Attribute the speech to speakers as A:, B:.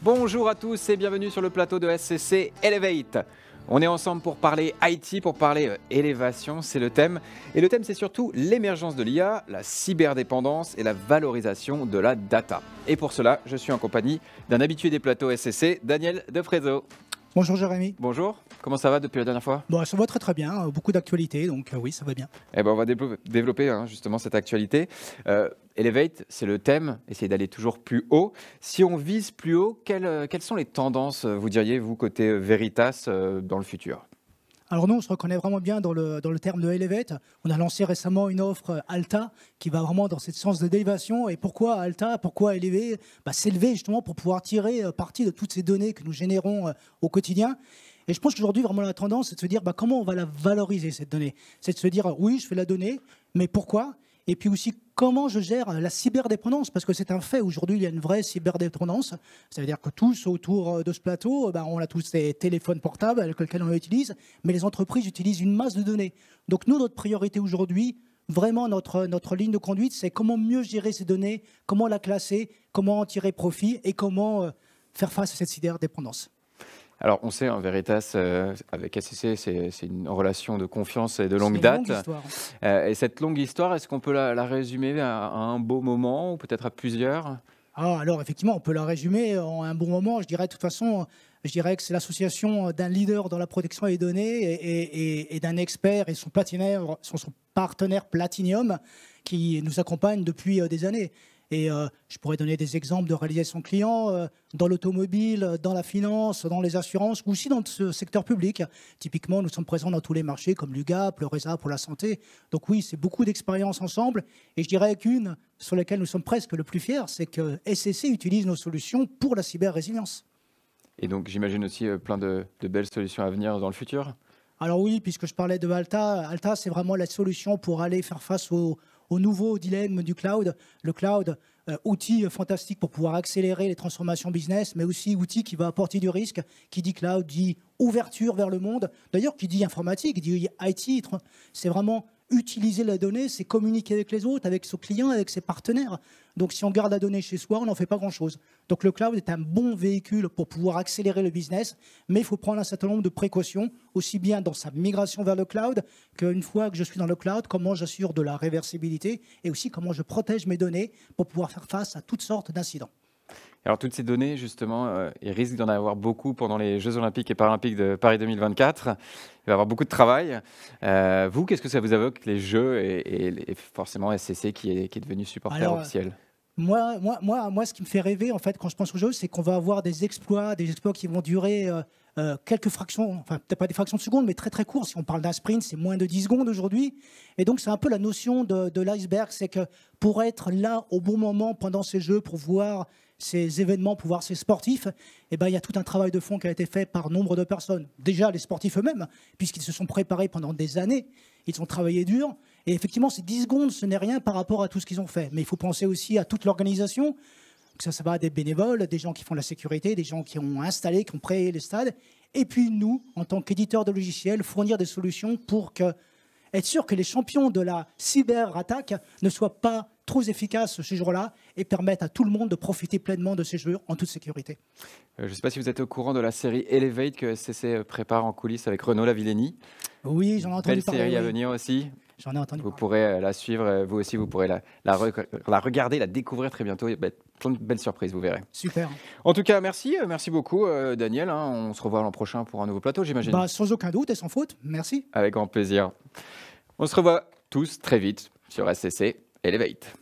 A: Bonjour à tous et bienvenue sur le plateau de SCC Elevate. On est ensemble pour parler IT, pour parler élévation, c'est le thème. Et le thème, c'est surtout l'émergence de l'IA, la cyberdépendance et la valorisation de la data. Et pour cela, je suis en compagnie d'un habitué des plateaux SCC, Daniel Defrezo.
B: Bonjour Jérémy.
A: Bonjour, comment ça va depuis la dernière fois?
B: Bon, ça va très très bien, beaucoup d'actualités, donc oui, ça va bien.
A: Eh ben, on va développer justement cette actualité. Elevate, c'est le thème, essayer d'aller toujours plus haut. Si on vise plus haut, quelles sont les tendances, vous diriez, vous, côté Veritas, dans le futur?
B: Alors nous, on se reconnaît vraiment bien dans le terme de Elevate. On a lancé récemment une offre Alta qui va vraiment dans ce sens de d'élévation. Et pourquoi Alta? Pourquoi élever? S'élever justement pour pouvoir tirer parti de toutes ces données que nous générons au quotidien. Et je pense qu'aujourd'hui, vraiment la tendance, c'est de se dire comment on va la valoriser, cette donnée. C'est de se dire, oui, je fais la donnée, mais pourquoi? Et puis aussi, comment je gère la cyberdépendance? Parce que c'est un fait, aujourd'hui, il y a une vraie cyberdépendance. Ça veut dire que tous autour de ce plateau, on a tous des téléphones portables avec lesquels on utilise, mais les entreprises utilisent une masse de données. Donc nous, notre priorité aujourd'hui, vraiment notre ligne de conduite, c'est comment mieux gérer ces données, comment la classer, comment en tirer profit et comment faire face à cette cyberdépendance.
A: Alors, on sait, Veritas, avec SCC, c'est une relation de confiance et de longue date.
B: C'est une longue histoire.
A: Et cette longue histoire, est-ce qu'on peut la résumer à un beau moment ou peut-être à plusieurs?
B: Alors, effectivement, on peut la résumer en un bon moment. Je dirais, de toute façon, que c'est l'association d'un leader dans la protection des données et d'un expert et son partenaire Platinium qui nous accompagne depuis des années. Et je pourrais donner des exemples de réalisation client dans l'automobile, dans la finance, dans les assurances, ou aussi dans ce secteur public. Typiquement, nous sommes présents dans tous les marchés comme l'UGAP, le RESA pour la santé. Donc oui, c'est beaucoup d'expériences ensemble. Et je dirais qu'une sur laquelle nous sommes presque le plus fiers, c'est que SCC utilise nos solutions pour la cyber-résilience.
A: Et donc, j'imagine aussi plein de belles solutions à venir dans le futur?
B: Alors oui, puisque je parlais de Alta, Alta, c'est vraiment la solution pour aller faire face au nouveau dilemme du cloud. Le cloud, outil fantastique pour pouvoir accélérer les transformations business, mais aussi outil qui va apporter du risque. Qui dit cloud dit ouverture vers le monde. D'ailleurs, qui dit informatique, dit IT. C'est vraiment utiliser la donnée, c'est communiquer avec les autres, avec ses clients, avec ses partenaires. Donc si on garde la donnée chez soi, on n'en fait pas grand-chose. Donc le cloud est un bon véhicule pour pouvoir accélérer le business, mais il faut prendre un certain nombre de précautions, aussi bien dans sa migration vers le cloud, qu'une fois que je suis dans le cloud, comment j'assure de la réversibilité, et aussi comment je protège mes données pour pouvoir faire face à toutes sortes d'incidents.
A: Alors, toutes ces données, justement, il risque d'en avoir beaucoup pendant les Jeux Olympiques et Paralympiques de Paris 2024. Il va y avoir beaucoup de travail. Vous, qu'est-ce que ça vous évoque, les Jeux et forcément SCC qui est devenu supporter officiel?
B: Moi, ce qui me fait rêver, en fait, quand je pense aux Jeux, c'est qu'on va avoir des exploits qui vont durer quelques fractions, enfin, peut-être pas des fractions de secondes, mais très très courts. Si on parle d'un sprint, c'est moins de 10 secondes aujourd'hui. Et donc, c'est un peu la notion de l'iceberg, c'est que pour être là au bon moment pendant ces Jeux, pour voir ces événements, pour voir ces sportifs, il y a tout un travail de fond qui a été fait par nombre de personnes. Déjà, les sportifs eux-mêmes, puisqu'ils se sont préparés pendant des années, ils ont travaillé dur. Et effectivement, ces 10 secondes, ce n'est rien par rapport à tout ce qu'ils ont fait. Mais il faut penser aussi à toute l'organisation. Ça va des bénévoles, des gens qui font la sécurité, des gens qui ont installé, qui ont créé les stades. Et puis nous, en tant qu'éditeurs de logiciels, fournir des solutions pour être sûr que les champions de la cyberattaque ne soient pas trop efficaces ce jour-là et permettent à tout le monde de profiter pleinement de ces jeux en toute sécurité.
A: Je ne sais pas si vous êtes au courant de la série Elevate que SCC prépare en coulisses avec Renaud Lavillenie.
B: Oui, j'en ai entendu parler.
A: Belle série à venir aussi.
B: J'en ai entendu
A: Vous
B: parler.
A: pourrez la suivre, vous aussi, vous pourrez la regarder, la découvrir très bientôt. Il y a plein de belles surprises, vous verrez.
B: Super.
A: En tout cas, merci beaucoup, Daniel. On se revoit l'an prochain pour un nouveau plateau, j'imagine.
B: Sans aucun doute et sans faute. Merci.
A: Avec grand plaisir. On se revoit tous très vite sur SCC Elevate.